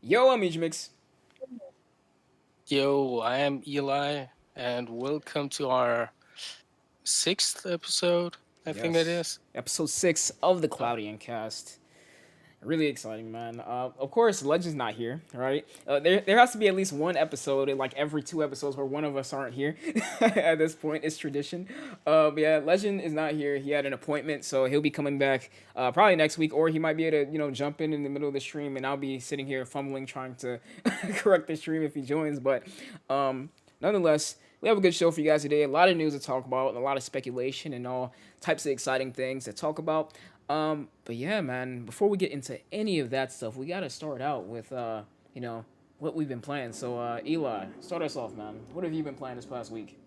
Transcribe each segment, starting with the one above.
Yo, I'm Ejahmix. Yo, I am Eli, and welcome to our sixth episode. I think it Yes, is. episode 6 of the Uh, Cloudian Cast. Really exciting, man. Of course, Legend's not here, right? There has to be at least one episode in like every 2 episodes where one of us aren't here. At this point, it's tradition. But yeah, Legend is not here. He had an appointment, so he'll be coming back probably next week, or he might be able to jump in the middle of the stream, and I'll be sitting here fumbling trying to correct the stream if he joins. But nonetheless, we have a good show for you guys today. A lot of news to talk about, and a lot of speculation, and all types of exciting things to talk about. But yeah, man, before we get into any of that stuff, we gotta start out with you know, what we've been playing. So Eli, start us off, man. What have you been playing this past week?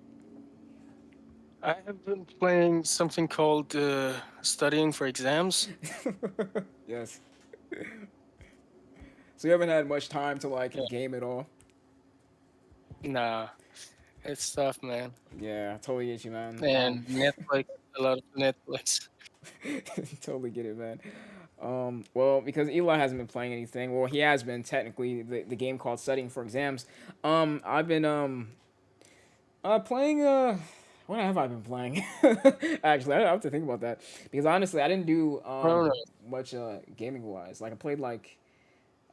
I have been playing something called Studying for Exams. Yes. So you haven't had much time to like Yeah. game at all. Nah, it's tough, man. Yeah, I totally get you, man. And Netflix, a lot of Netflix. Totally get it, man. Well, because Eli hasn't been playing anything. Well, he has been technically the game called Studying for Exams. I've been playing what have I been playing? Actually, I have to think about that because honestly, I didn't do Chrono. much gaming wise. Like I played like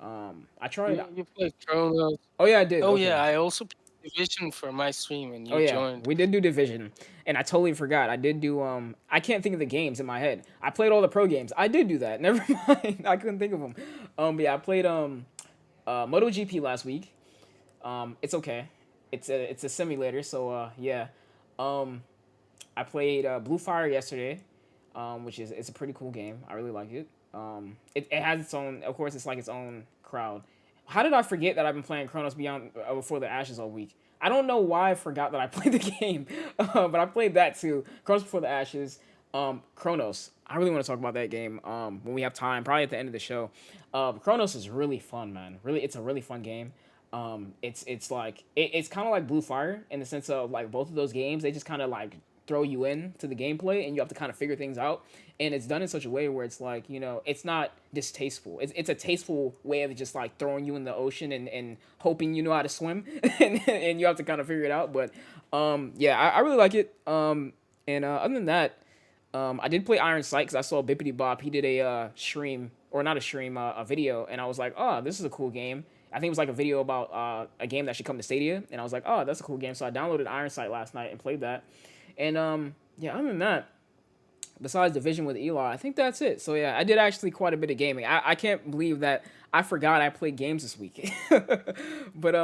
I tried. You play Chronos. Oh yeah, I did. Oh, Okay. yeah, I also played Division for my stream, and Oh you yeah, joined. we did do Division, and I totally forgot. I did do I can't think of the games in my head. I played all the pro games. I did do that. Never mind. I couldn't think of them. But yeah, I played MotoGP last week. It's okay. It's a simulator, so yeah. Um, I played Blue Fire yesterday, which is it's a pretty cool game. I really like it. It has its own, of course, it's like its own crowd. How did I forget that I've been playing Chronos Beyond Before the Ashes all week? I don't know why I forgot that I played the game, but I played that too. Chronos Before the Ashes, Chronos. I really want to talk about that game when we have time, probably at the end of the show. Chronos is really fun, man. Really, it's a really fun game. It's like it's kind of like Blue Fire in the sense of like both of those games. They just kind of like throw you in to the gameplay and you have to kind of figure things out. And it's done in such a way where it's like it's not distasteful. It's a tasteful way of just like throwing you in the ocean and hoping you know how to swim and you have to kind of figure it out. But yeah, I really like it. And other than that, I did play Iron Sight because I saw Bippity Bop. He did a stream, or not a stream, a video, and I was like, oh, this is a cool game. I think it was like a video about a game that should come to Stadia, and I was like, oh, that's a cool game. So I downloaded Iron Sight last night and played that. And yeah, other than that, besides Division with Eli, I think that's it. So yeah, I did actually quite a bit of gaming. I can't believe that I forgot I played games this week. But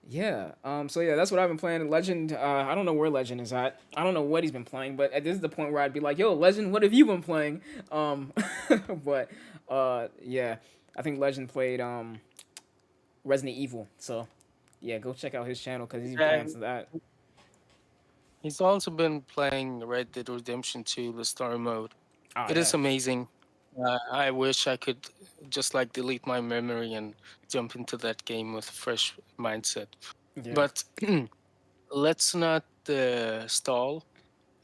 yeah. So yeah, that's what I've been playing. Legend. I don't know where Legend is at. I don't know what he's been playing. But this is the point where I'd be like, "Yo, Legend, what have you been playing?" But yeah, I think Legend played Resident Evil. So yeah, go check out his channel because he's Yeah, playing some of that. he's also been playing Red Dead Redemption 2, the story mode. Oh It is yeah, amazing. I wish I could just like delete my memory and jump into that game with a fresh mindset. yeah. But let's not stall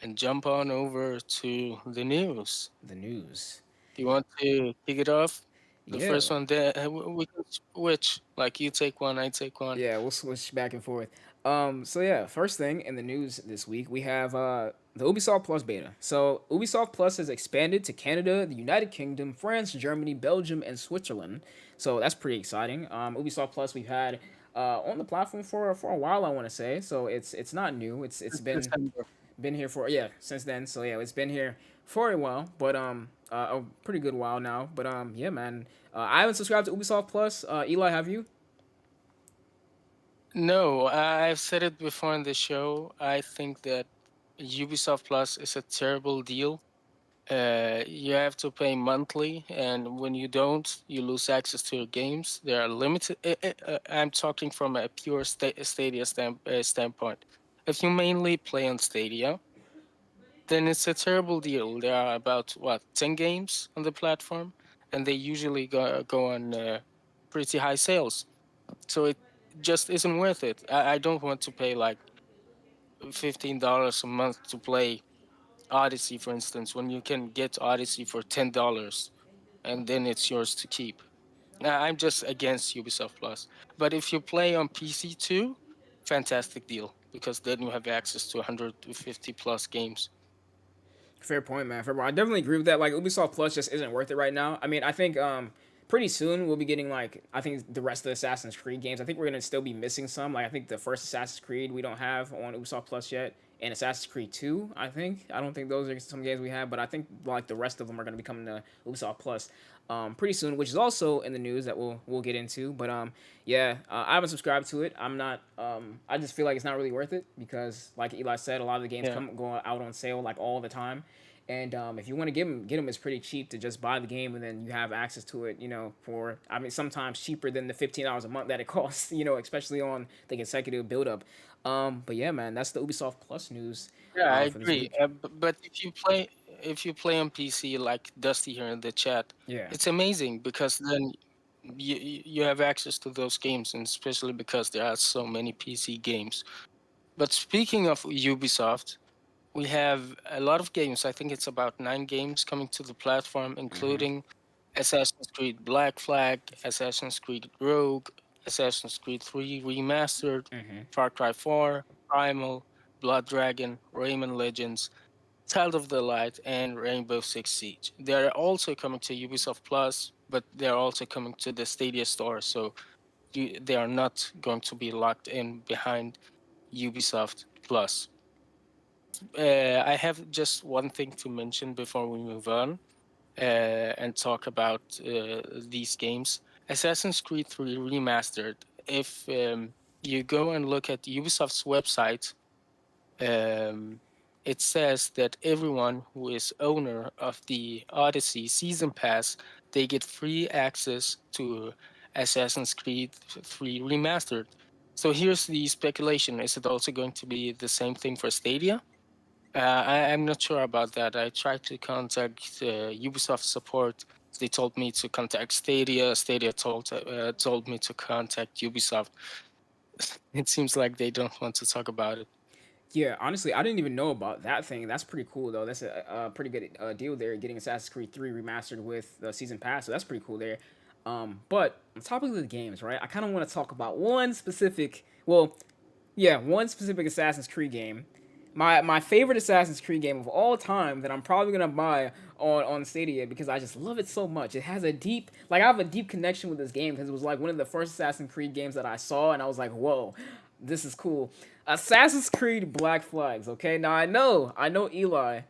and jump on over to the news. The news. Do you want to kick it off? The Yeah. first one there, we can switch. Like you take one, I take one. Yeah, we'll switch back and forth. So yeah, first thing in the news this week, we have the Ubisoft Plus beta. So Ubisoft Plus has expanded to Canada, the United Kingdom, France, Germany, Belgium, and Switzerland. So that's pretty exciting. Ubisoft Plus we've had on the platform for a while, I want to say. So it's not new. It's December. been here for yeah since then. So yeah, it's been here for a while, but a pretty good while now. But yeah, man, I haven't subscribed to Ubisoft Plus. Eli, have you? No, I've said it before in the show. I think that Ubisoft Plus is a terrible deal. You have to pay monthly, and when you don't, you lose access to your games. They are limited. I'm talking from a pure Stadia standpoint. If you mainly play on Stadia, then it's a terrible deal. There are about what 10 games on the platform, and they usually go on pretty high sales. So it just isn't worth it. I don't want to pay like $15 a month to play Odyssey, for instance, when you can get Odyssey for $10 and then it's yours to keep. I'm just against Ubisoft Plus. But if you play on PC too, fantastic deal because then you have access to 150 plus games. Fair point, man. Fair point. I definitely agree with that. Like Ubisoft Plus just isn't worth it right now. I mean, I think pretty soon we'll be getting like I think the rest of the Assassin's Creed games. I think we're gonna still be missing some. Like I think the first Assassin's Creed we don't have on Ubisoft Plus yet, and Assassin's Creed 2. I don't think those are some games we have, but I think like the rest of them are gonna be coming to Ubisoft Plus pretty soon, which is also in the news that we'll get into. But yeah, I haven't subscribed to it. I'm not. I just feel like it's not really worth it because, like Eli said, a lot of the games Yeah. come go out on sale like all the time. And if you want to get them, it's pretty cheap to just buy the game and then you have access to it. You know, for I mean, sometimes cheaper than the $15 a month that it costs. You know, especially on the consecutive build up. But yeah, man, that's the Ubisoft Plus news Yeah, I for this agree. week. But if you play on PC like Dusty here in the chat, Yeah. it's amazing because then you have access to those games, and especially because there are so many PC games. But speaking of Ubisoft, we have a lot of games. I think it's about 9 games coming to the platform, Mm-hmm. including Assassin's Creed Black Flag, Assassin's Creed Rogue, Assassin's Creed 3 Remastered, Mm-hmm. Far Cry 4, Primal, Blood Dragon, Rayman Legends, Child of the Light, and Rainbow Six Siege. They're also coming to Ubisoft Plus, but they're also coming to the Stadia store, so they are not going to be locked in behind Ubisoft Plus. I have just one thing to mention before we move on and talk about these games. Assassin's Creed 3 Remastered. If you go and look at Ubisoft's website, um, it says that everyone who is owner of the Odyssey Season Pass, they get free access to Assassin's Creed 3 Remastered. So here's the speculation. Is it also going to be the same thing for Stadia? I'm not sure about that. I tried to contact Ubisoft support. They told me to contact Stadia. Stadia told me to contact Ubisoft. It seems like they don't want to talk about it. Yeah, honestly, I didn't even know about that thing. That's pretty cool, though. That's a pretty good deal there, getting Assassin's Creed 3 remastered with the season pass. So that's pretty cool there. But on topic of the games, right? I kind of want to talk about one specific, well, yeah, one specific Assassin's Creed game. My favorite Assassin's Creed game of all time that I'm probably gonna buy on Stadia because I just love it so much. It has a deep, like I have a deep connection with this game because it was like one of the first Assassin's Creed games that I saw, and I was like, whoa, this is cool. Assassin's Creed Black Flags. Okay, now I know Eli.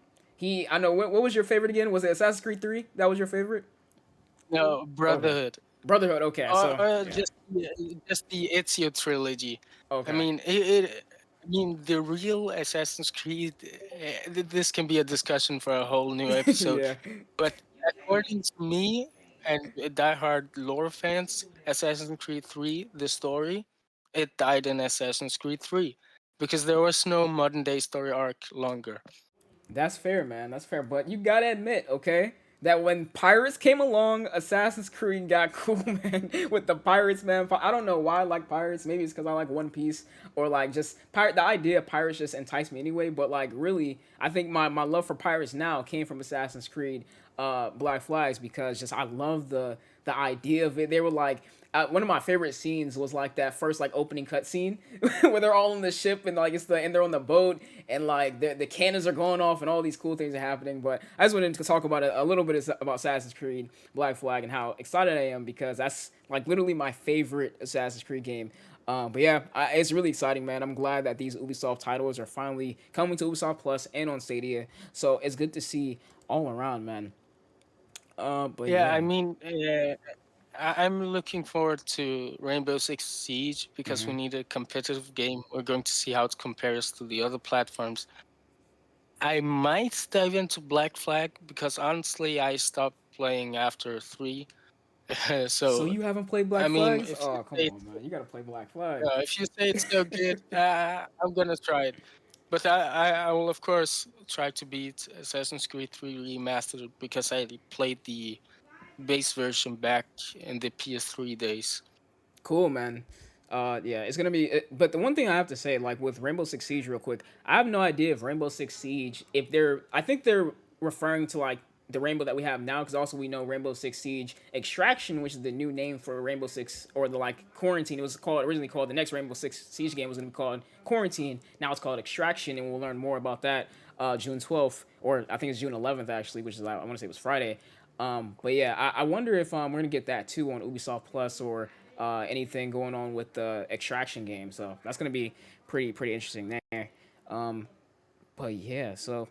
I know. What was your favorite again? Was it Assassin's Creed 3? That was your favorite? No, Okay. Brotherhood. Brotherhood. Okay, Or, so or yeah. just the Ezio trilogy. I Okay. mean, the real Assassin's Creed. This can be a discussion for a whole new episode. Yeah. But according to me and diehard lore fans, Assassin's Creed 3, the story, it died in Assassin's Creed 3 because there was no modern day story arc longer. That's fair, man. That's fair. But you gotta admit, okay, that when pirates came along, Assassin's Creed got cool, man. With the pirates, man. I don't know why I like pirates. Maybe it's because I like One Piece or like just pirate. The idea of pirates just enticed me anyway. But like, really, I think my love for pirates now came from Assassin's Creed, Black Flags because just I love the idea of it. They were like one of my favorite scenes was like that first like opening cutscene where they're all on the ship and like and they're on the boat and like the cannons are going off and all these cool things are happening. But I just wanted to talk about a little bit about Assassin's Creed Black Flag and how excited I am because that's like literally my favorite Assassin's Creed game. But yeah, it's really exciting, man. I'm glad that these Ubisoft titles are finally coming to Ubisoft Plus and on Stadia. So it's good to see all around, man. But Yeah, yeah. I mean, I'm looking forward to Rainbow Six Siege because we Hmm. need a competitive game. We're going to see how it compares to the other platforms. I might dive into Black Flag because honestly, I stopped playing after 3. So So, you haven't played I Black mean, Flags? Oh, come on, man. You gotta play Black Flag. if you say it's so good, I'm gonna try it. But I will of course try to beat Assassin's Creed 3 Remastered because I played the base version back in the PS3 days. Cool, man. Yeah, it's gonna be. But the one thing I have to say, like with Rainbow Six Siege, real quick, I have no idea if Rainbow Six Siege, if they're, I think they're referring to like the Rainbow that we have now, because also we know Rainbow Six Siege Extraction, which is the new name for Rainbow Six, or the like Quarantine. It was called originally called the next Rainbow Six Siege game was going to be called Quarantine. Now it's called Extraction, and we'll learn more about that June 12th, or I think it's June 11th actually, which is I want to say it was Friday. But yeah, I wonder if we're gonna get that too on Ubisoft Plus or anything going on with the Extraction game. So that's gonna be pretty interesting there. Um, but yeah, so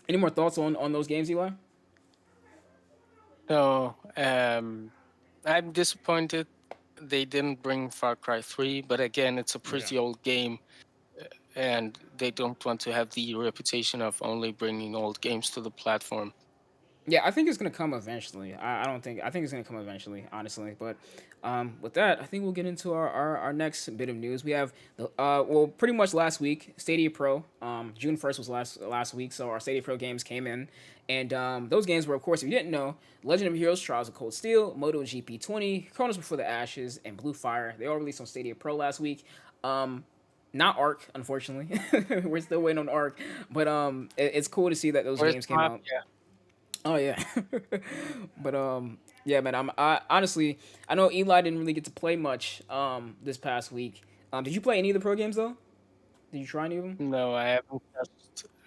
any more thoughts on those games, Eli? No, I'm disappointed they didn't bring Far Cry 3, but again, it's a Yeah. pretty old game, and they don't want to have the reputation of only bringing old games to the platform. Yeah, I think it's gonna come eventually. I don't think I think it's gonna come eventually, honestly. But with that, I think we'll get into our next bit of news. We have the well, pretty much last week, Stadia Pro. June 1st was last week, so our Stadia Pro games came in, and those games were, of course, if you didn't know, Legend of Heroes: Trials of Cold Steel, MotoGP 20, Chronos Before the Ashes, and Blue Fire. They all released on Stadia Pro last week. Not Arc, unfortunately. We're still waiting on Arc, but it's cool to see that those Where's games came Map? out. Yeah. Oh yeah, but yeah, man. I honestly, I know Eli didn't really get to play much this past week. Did you play any of the pro games though? Did you try any of them? No, I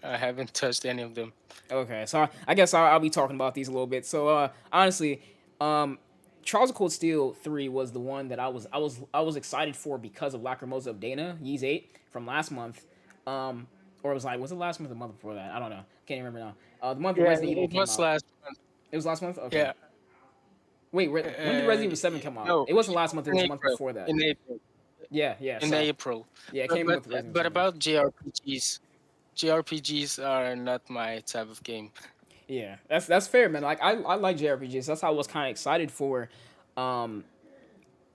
haven't touched any of them. Okay, so I guess I'll be talking about these a little bit. So honestly, um, Charles of Cold Steel 3 was the one that I was excited for because of Lacrimosa of Dana Yeez 8 from last month. Or it was like was it last month or the month before that? I don't know. Can't even remember now. The month Yeah, Resident Evil it came was out. last month. It was last month. Okay. Yeah. Wait, when did Resident Evil 7 come out? No, It wasn't last month. It in was the month April. before that. In April. Yeah. In So April. yeah, it But came but with Resident Evil but 7. about JRPGs, JRPGs are not my type of game. Yeah, that's fair, man. Like I like JRPGs. That's how I was kind of excited for um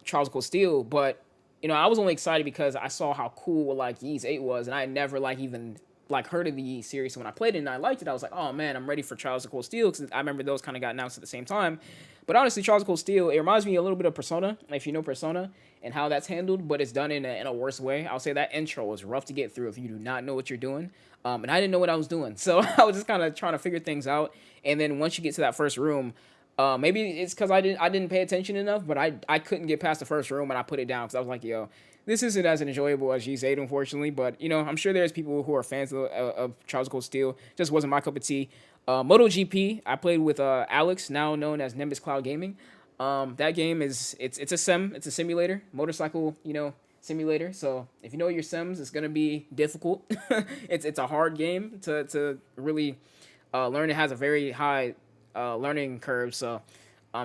Charles Cold Steel, but I was only excited because I saw how cool like Yeez 8 was, and I had never like even like heard of the Yeez series. So when I played it and I liked it, I was like, oh man, I'm ready for Charles of Cold Steel because I remember those kind of got announced at the same time. But honestly, Charles of Cold Steel, it reminds me a little bit of Persona, if you know Persona and how that's handled, but it's done in a worse way. I'll say that intro was rough to get through if you do not know what you're doing. And I didn't know what I was doing, so I was just kind of trying to figure things out. And then once you get to that first room, maybe it's because I didn't pay attention enough, but I couldn't get past the first room and I put it down because I was like, yo, this isn't as enjoyable as G8, unfortunately. But I'm sure there's people who are fans of Charles Cold Steel. Just wasn't my cup of tea. MotoGP, I played with Alex, now known as Nimbus Cloud Gaming. That game it's a sim, it's a simulator, motorcycle, simulator. So if you know your sims, it's gonna be difficult. It's a hard game to really learn. It has a very high learning curve. So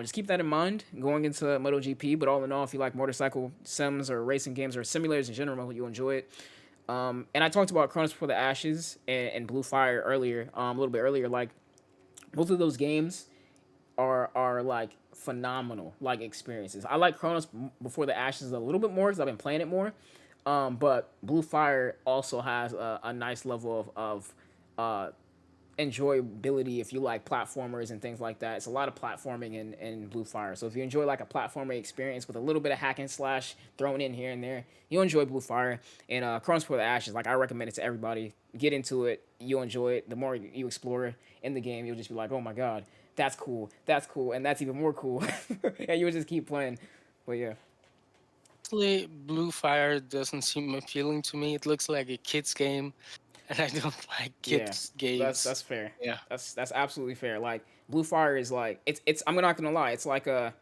just keep that in mind going into MotoGP. But all in all, if you like motorcycle sims or racing games or simulators in general, you'll enjoy it. And I talked about Chronos Before the Ashes and Blue Fire earlier, a little bit earlier. Like both of those games are like phenomenal like experiences. I like Chronos Before the Ashes a little bit more because I've been playing it more. But Blue Fire also has a nice level of enjoyability if you like platformers and things like that. It's a lot of platforming in Blue Fire. So if you enjoy like a platformer experience with a little bit of hack and slash thrown in here and there, you'll enjoy Blue Fire. And Chronos Before the Ashes, like I recommend it to everybody. Get into it. You'll enjoy it. The more you explore it in the game, you'll just be like, oh my god, that's cool, and that's even more cool. And you'll just keep playing. But yeah. Honestly, Blue Fire doesn't seem appealing to me. It looks like a kid's game, and I don't like Yeah, kids that's games. that's fair. Yeah. That's absolutely fair. Like Blue Fire is like it's I'm not gonna lie. It's like a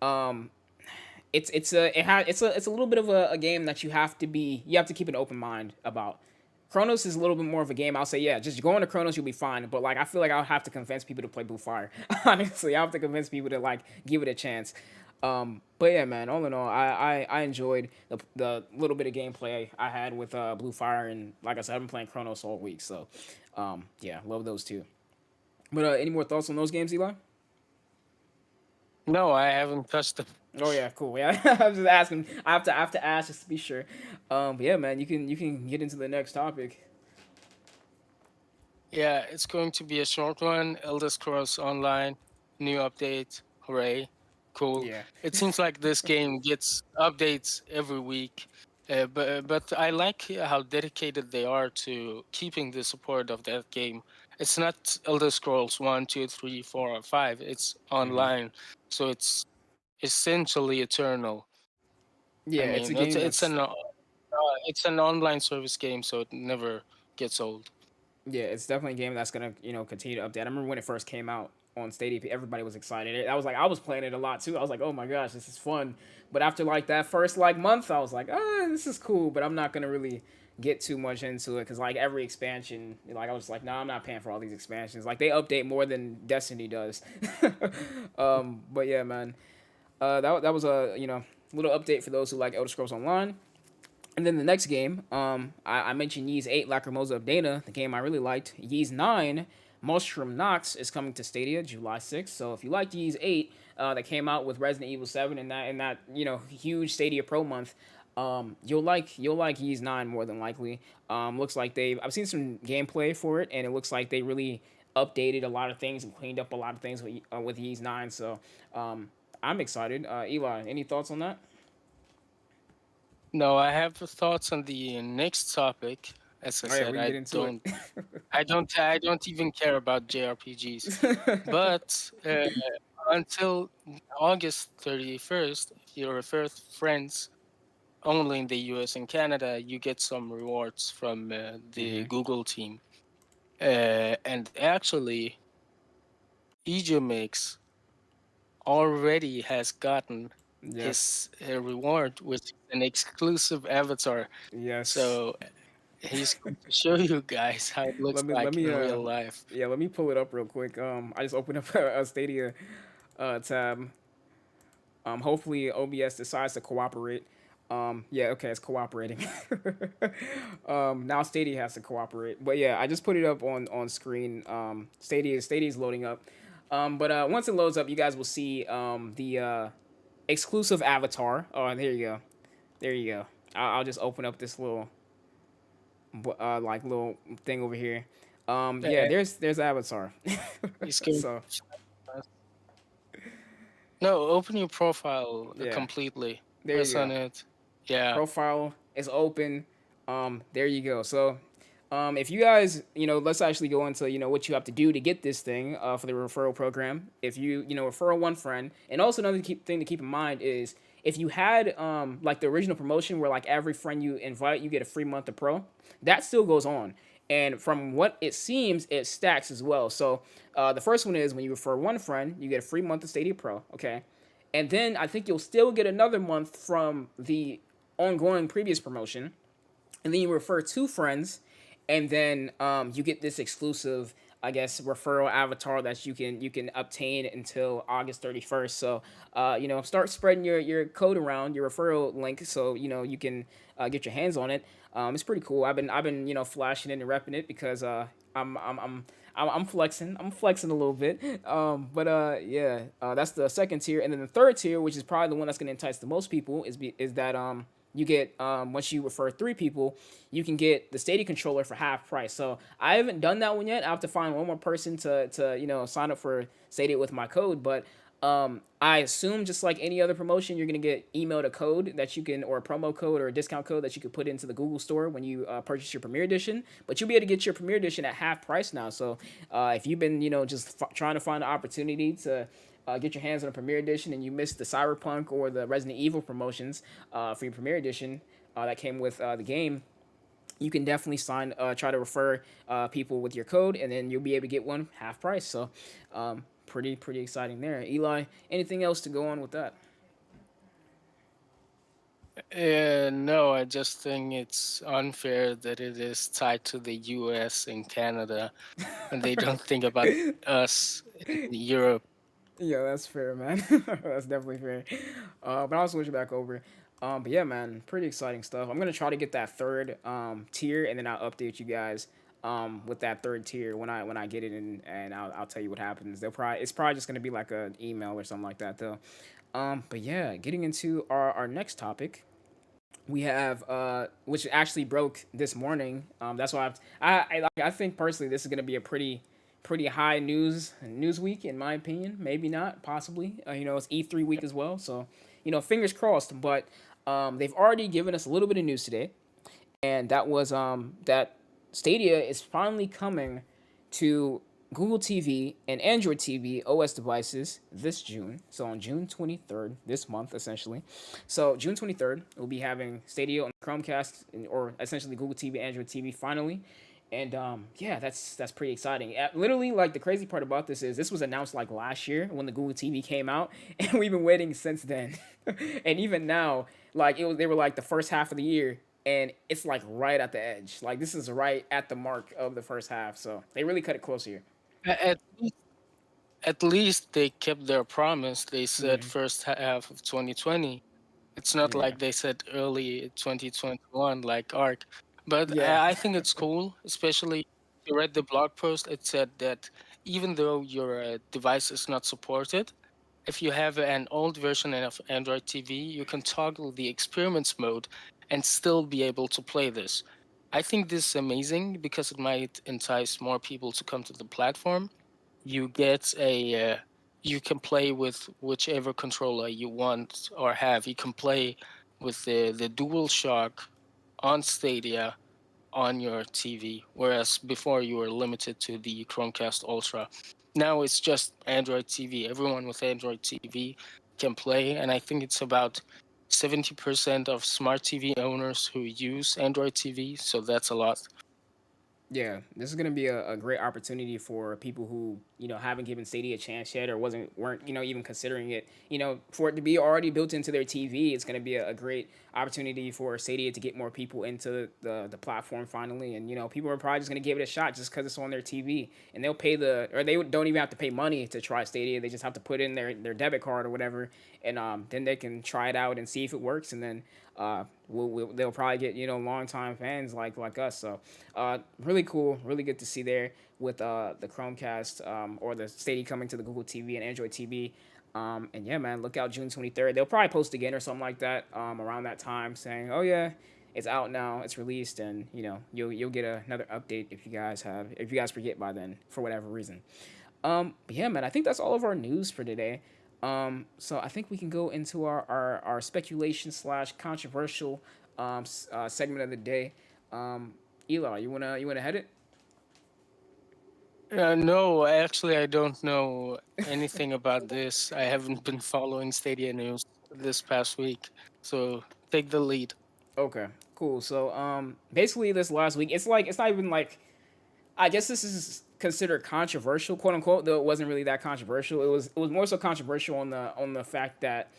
um it's a little bit of a game that you have to keep an open mind about. Chronos is a little bit more of a game. I'll say, yeah, just go into Chronos, you'll be fine. But like, I feel like I'll have to convince people to play Blue Fire. Honestly, I have to convince people to like give it a chance. But yeah, man. All in all, I enjoyed the little bit of gameplay I had with Blue Fire, and like I said, I've been playing Chronos all week. So, yeah, love those two. But any more thoughts on those games, Eli? No, I haven't touched them. Oh yeah, cool. Yeah, I was just asking. I have to ask just to be sure. But yeah, man, you can get into the next topic. Yeah, it's going to be a short one. Elder Scrolls Online, new update. Hooray. Cool. Yeah. It seems like this game gets updates every week. But I like how dedicated they are to keeping the support of that game, It's not Elder Scrolls 1, 2, 3, 4, or 5. It's Hmm. online, so it's essentially eternal. I Yeah, it's a mean, game that's it's an online service game, so it never gets old. yeah, it's definitely a game that's gonna continue to update. I remember when it first came out on Stadia, everybody was excited. I was like, I was playing it a lot too. I was like, oh my gosh, this is fun. But after like that first like month, I was like, this is cool, but I'm not gonna really get too much into it because like every expansion, like I was like, no, I'm not paying for all these expansions. Like they update more than Destiny does. But yeah, man, that was a little update for those who like Elder Scrolls Online. And then the next game, I mentioned Ys 8 Lacrimosa of Dana, the game I really liked. Ys 9 Mushroom Nox is coming to Stadia July 6th. So if you liked Ys 8, that came out with Resident Evil 7 and that huge Stadia Pro month, you'll like Ys 9 more than likely. Looks like I've seen some gameplay for it, and it looks like they really updated a lot of things and cleaned up a lot of things with Ys 9. So I'm excited. Eli, any thoughts on that? No, I have thoughts on the next topic. As I Oh yeah, said, we can get into it. I don't even care about JRPGs. But until August 31st, if you refer friends only in the US and Canada, you get some rewards from the Hmm. Google team. And actually, Ejahmix already has gotten Yes. his reward, which is an exclusive avatar. Yes. So he's going to show you guys how it looks Let like me in real life. yeah, let me pull it up real quick. I just opened up a Stadia tab. Hopefully OBS decides to cooperate. Yeah, okay, it's cooperating. Now Stadia has to cooperate. But yeah, I just put it up on screen. Stadia's loading up. But once it loads up, you guys will see the exclusive avatar. Oh, there you go. There you go. I'll just open up this little like little thing over here. Yeah, Uh, there's Avatar. he's going So No, open your profile yeah, completely. there you Press go. on it. Yeah. Profile is open. There you go. So if you guys, let's actually go into, what you have to do to get this thing for the referral program. If you refer one friend, and also another thing to keep in mind is if you had like the original promotion where like every friend you invite, you get a free month of pro, that still goes on. And from what it seems, it stacks as well. So the first one is when you refer one friend, you get a free month of Stadia Pro. Okay. And then I think you'll still get another month from the ongoing previous promotion, and then you refer two friends, and then you get this exclusive, I guess, referral avatar that you can obtain until August 31st. So start spreading your code around, your referral link, so you can get your hands on it. It's pretty cool. I've been flashing it and repping it because I'm I'm I'm I'm flexing. I'm flexing a little bit. But yeah, that's the second tier, and then the third tier, which is probably the one that's gonna entice the most people, is that you get once you refer three people, you can get the Stadia controller for half price. So I haven't done that one yet. I have to find one more person to sign up for Stadia with my code. But I assume just like any other promotion, you're gonna get emailed a code that you can, or a promo code or a discount code that you could put into the Google Store when you purchase your Premier Edition. But you'll be able to get your Premier Edition at half price now. So if you've been just trying to find an opportunity to get your hands on a Premier Edition and you missed the Cyberpunk or the Resident Evil promotions for your Premier Edition that came with the game, you can definitely try to refer people with your code, and then you'll be able to get one half price. So, pretty exciting there. Eli, anything else to go on with that? No, I just think it's unfair that it is tied to the US and Canada and they don't think about us in Europe. Yeah, that's fair, man. That's definitely fair. But I'll switch it back over. But yeah, man, pretty exciting stuff. I'm gonna try to get that third tier, and then I'll update you guys with that third tier when I get it, and I'll tell you what happens. It's probably just gonna be like an email or something like that though. But yeah, getting into our next topic, we have which actually broke this morning. That's why I think personally this is gonna be a pretty high news week in my opinion. Maybe not, possibly. It's E3 week as well, so fingers crossed. But they've already given us a little bit of news today, and that was that Stadia is finally coming to Google TV and Android TV OS devices this June. So on June 23rd, this month essentially. So June 23rd, we'll be having Stadia on Chromecast or essentially Google TV, Android TV finally. And yeah, that's pretty exciting. Literally, like the crazy part about this was announced like last year when the Google TV came out, and we've been waiting since then. And even now, like they were like the first half of the year, and it's like right at the edge. Like this is right at the mark of the first half, so they really cut it close here. At at least they kept their promise. They said Hmm. first half of 2020. It's not Yeah, like they said early 2021 like ARC. But yeah, I think it's cool, especially if you read the blog post. It said that even though your device is not supported, if you have an old version of Android TV, you can toggle the experiments mode and still be able to play this. I think this is amazing because it might entice more people to come to the platform. You get you can play with whichever controller you want or have. You can play with the Dual Shock on Stadia on your TV, whereas before you were limited to the Chromecast Ultra. Now it's just Android TV. Everyone with Android TV can play, and I think it's about 70% of smart TV owners who use Android TV, so that's a lot. yeah. This is gonna be a great opportunity for people who haven't given Stadia a chance yet or weren't even considering it. For it to be already built into their TV, it's gonna be a great opportunity for Stadia to get more people into the platform finally. And people are probably just gonna give it a shot just because it's on their TV, and they'll pay or they don't even have to pay money to try Stadia. They just have to put in their debit card or whatever, and then they can try it out and see if it works, and then they'll probably get longtime fans like us. So really cool, really good to see there with the Chromecast or the Stadia coming to the Google TV and Android TV. And yeah, man, look out June 23rd. They'll probably post again or something like that around that time, saying, "Oh yeah, it's out now, it's released," and you'll get another update if you guys forget by then for whatever reason. But yeah, man, I think that's all of our news for today. So I think we can go into our speculation slash controversial segment of the day. Um, Eli, you wanna head it? No, actually, I don't know anything about this. I haven't been following Stadia news this past week, so take the lead. Okay, cool. So basically this last week, it's not even like I guess this is considered controversial, quote unquote. Though it wasn't really that controversial. It was more so controversial on the fact that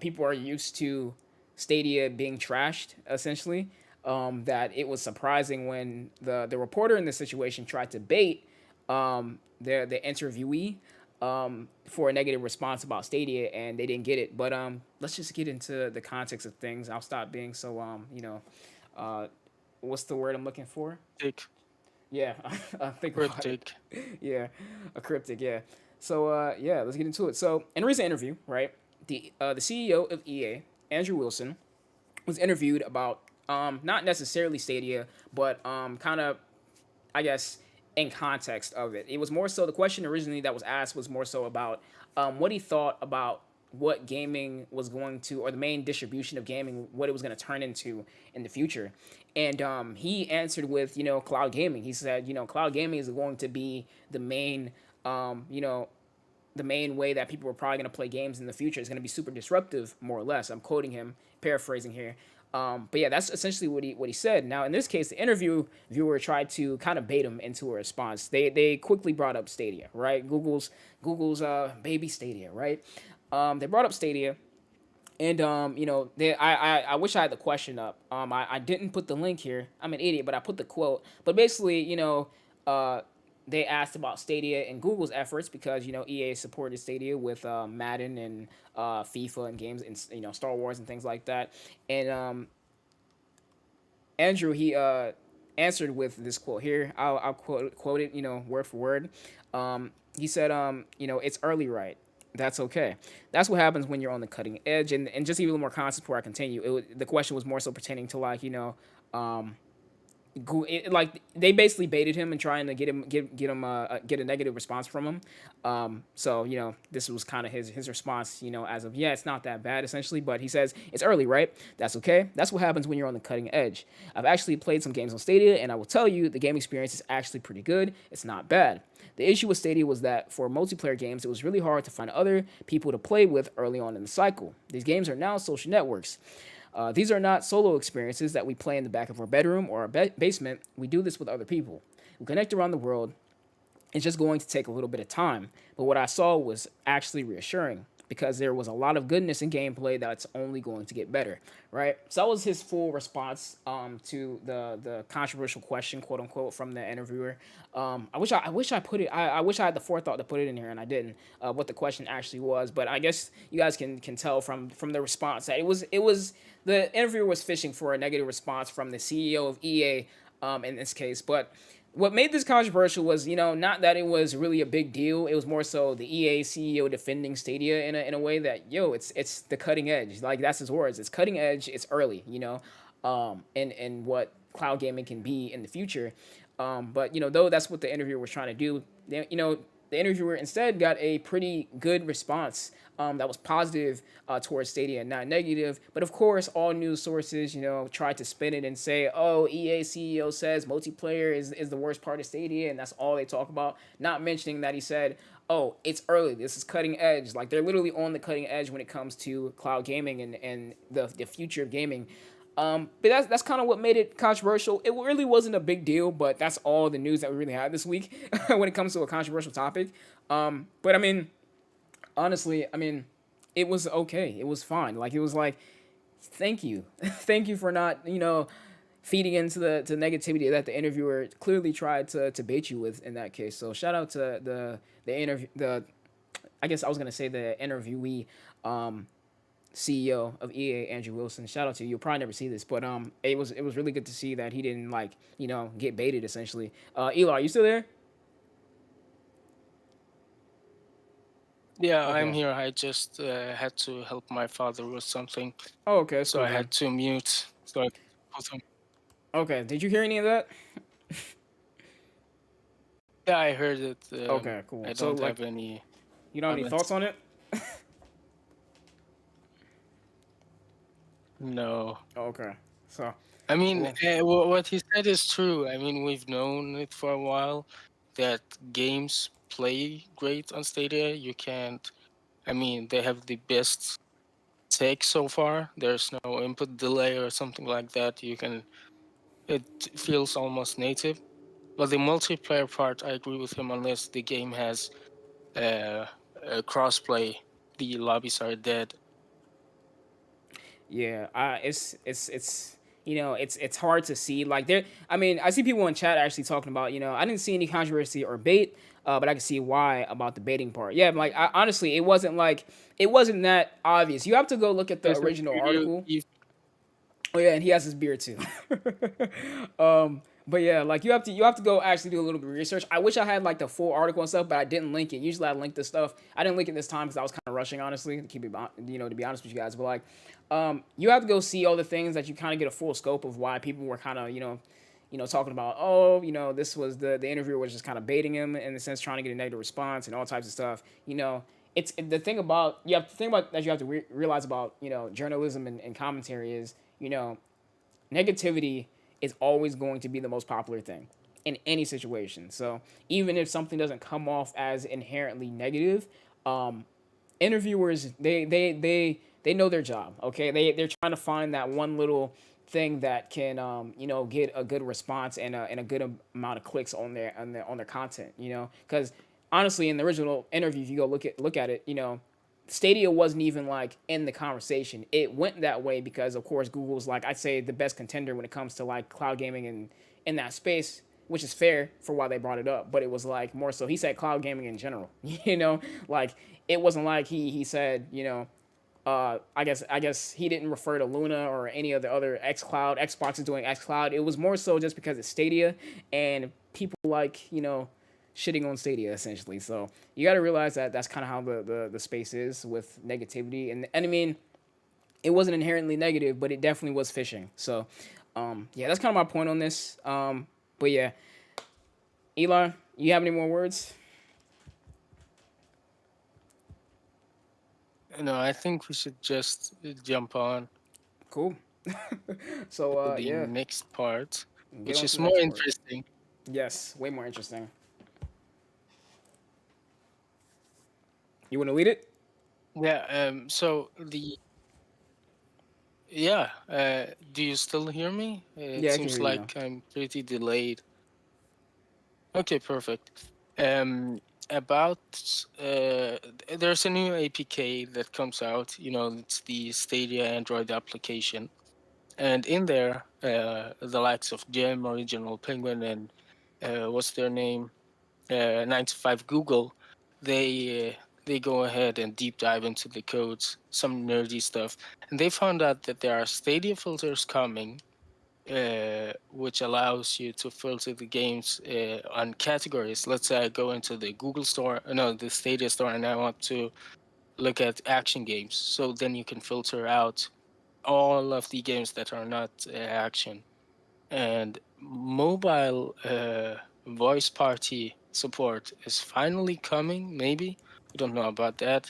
people are used to Stadia being trashed essentially. That it was surprising when the reporter in this situation tried to bait the interviewee for a negative response about Stadia, and they didn't get it. But let's just get into the context of things. I'll stop being so uh, what's the word I'm looking for? Take Yeah, think about it. cryptic. Yeah, a cryptic. Yeah. So yeah, let's get into it. So in a recent interview, right, the CEO of EA, Andrew Wilson, was interviewed about not necessarily Stadia, but kind of I guess in context of it. It was more so the question originally that was asked was more so about what he thought about what gaming was going to, or the main distribution of gaming, what it was going to turn into in the future. And he answered with, cloud gaming. He said, cloud gaming is going to be the main, the main way that people are probably going to play games in the future. Is going to be super disruptive, more or less. I'm quoting him, paraphrasing here. But yeah, that's essentially what he said. Now, in this case, the interviewer tried to kind of bait him into a response. They quickly brought up Stadia, right? Google's baby Stadia, right? They brought up Stadia, and I wish I had the question up. I didn't put the link here. I'm an idiot, but I put the quote. But basically, uh, they asked about Stadia and Google's efforts because EA supported Stadia with Madden and FIFA and games and Star Wars and things like that. And Andrew he answered with this quote here. I'll quote it word for word. He said it's early, right? That's okay. That's what happens when you're on the cutting edge. And just even a little more concept before I continue. The question was more so pertaining to like like they basically baited him and trying to get a negative response from him. So this was kind of his response. As of yeah, it's not that bad essentially, but he says it's early, right? That's okay. That's what happens when you're on the cutting edge. I've actually played some games on Stadia, and I will tell you the game experience is actually pretty good. It's not bad. The issue with Stadia was that for multiplayer games, it was really hard to find other people to play with early on in the cycle. These games are now social networks. These are not solo experiences that we play in the back of our bedroom or our basement. We do this with other people. We connect around the world. It's just going to take a little bit of time. But what I saw was actually reassuring because there was a lot of goodness in gameplay that's only going to get better, right? So that was his full response to the controversial question, quote unquote, from the interviewer. I wish I put it. I wish I had the forethought to put it in here, and I didn't. What the question actually was, but I guess you guys can tell from the response that it was the interviewer was fishing for a negative response from the CEO of EA in this case, but what made this controversial was, not that it was really a big deal. It was more so the EA CEO defending Stadia in a way that, it's the cutting edge. Like that's his words. It's cutting edge. It's early. And what cloud gaming can be in the future. But though that's what the interviewer was trying to do, the interviewer instead got a pretty good response that was positive towards Stadia and not negative. But of course, all news sources, tried to spin it and say, oh, EA CEO says multiplayer is the worst part of Stadia, and that's all they talk about. Not mentioning that he said, oh, it's early. This is cutting edge. Like they're literally on the cutting edge when it comes to cloud gaming and the future of gaming. But that's kind of what made it controversial. It really wasn't a big deal, but that's all the news that we really had this week when it comes to a controversial topic. But I mean, honestly, it was okay. It was fine. Like it was like, thank you, thank you for not feeding into the negativity that the interviewer clearly tried to bait you with in that case. So shout out to the interview I guess I was gonna say the interviewee. CEO of EA, Andrew Wilson. Shout out to you. You'll probably never see this, but it was really good to see that he didn't get baited essentially. Eli, are you still there? Yeah, I'm Okay. here. I just had to help my father with something, Oh, okay, that's so cool I then. had to mute. So I put him. Okay, did you hear any of that? Yeah, I heard it. Okay, cool. I So don't like, have any you don't have any thoughts comments. on it? No. Oh, okay. So, I mean, well, what he said is true. I mean, we've known it for a while that games play great on Stadia. You can't. I mean, they have the best tech so far. There's no input delay or something like that. You can. It feels almost native. But the multiplayer part, I agree with him. Unless the game has uh, crossplay, the lobbies are dead. yeah, it's it's hard to see like there. I mean, I see people in chat actually talking about I didn't see any controversy or bait, but I can see why about the baiting part. Yeah, like honestly, it wasn't that obvious. You have to go look at the Listen, original you, article. you Oh yeah, and he has his beard too. But yeah, like you have to go actually do a little bit of research. I wish I had like the full article and stuff, but I didn't link it. Usually I link this stuff. I didn't link it this time because I was kind of rushing, honestly, to keep it to be honest with you guys. But like, you have to go see all the things that you kind of get a full scope of why people were kind of talking about, oh, this was the interviewer was just kind of baiting him in the sense trying to get a negative response and all types of stuff. It's the thing about you have to think about that you have to realize about journalism and commentary is negativity is always going to be the most popular thing in any situation. So even if something doesn't come off as inherently negative, um, interviewers they know their job. Okay, they're trying to find that one little thing that can get a good response and a good amount of clicks on their content. Because honestly, in the original interview, if you go look at it, Stadia wasn't even like in the conversation. It went that way because of course Google's like I'd say the best contender when it comes to like cloud gaming and in that space, which is fair for why they brought it up. But it was like more so he said cloud gaming in general. Like it wasn't like he said I guess he didn't refer to Luna or any of the other Xbox is doing xCloud. It was more so just because it's Stadia and people like shitting on Stadia essentially. So you got to realize that that's kind of how the space is with negativity. And I mean, it wasn't inherently negative, but it definitely was fishing. So Yeah, that's kind of my point on this. But yeah, Eli, you have any more words? No, I think we should just jump on Cool. So to the yeah, next part, get which on to is the more next part. interesting. Yes, way more interesting. You want to lead it? Yeah. So the yeah. Do you still hear me? It Yeah, I can hear seems you now. like I'm pretty delayed. Okay, perfect. Um, about there's a new APK that comes out. It's the Stadia Android application, and in there, the likes of Gem, Original Penguin, and what's their name, 95 Google, they go ahead and deep dive into the codes, some nerdy stuff, and they found out that there are Stadia filters coming, which allows you to filter the games on categories. Let's say I go into the Google store, no, the Stadia store, and I want to look at action games. So then you can filter out all of the games that are not action. And mobile voice party support is finally coming, maybe. We don't know about that.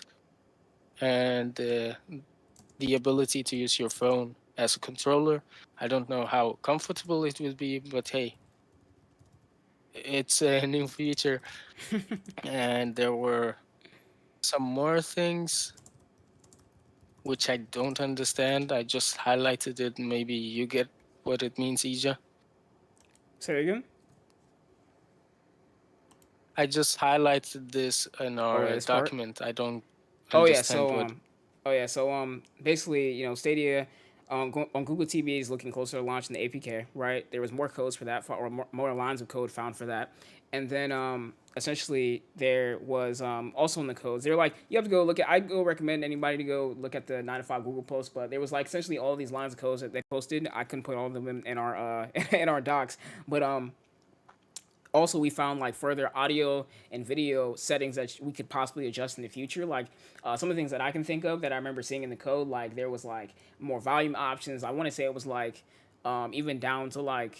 And the ability to use your phone as a controller. I don't know how comfortable it will be, but hey, it's a new feature. And there were some more things which I don't understand. I just highlighted it. Maybe you get what it means, Ija. Say it again. I just highlighted this in Oh our yeah, this part. document. I don't Oh yeah, understand so what. basically, Stadia on Google TV is looking closer to launching the APK, right? There was more codes for that, or more lines of code found for that, and then essentially there was also in the codes. They're like you have to go look at. I go recommend anybody to go look at the 9 to 5 Google post, but there was like essentially all these lines of codes that they posted. I couldn't put all of them in our in our docs, but also we found like further audio and video settings that we could possibly adjust in the future, like some of the things that I can think of that I remember seeing in the code, like there was like more volume options. I want to say it was like even down to like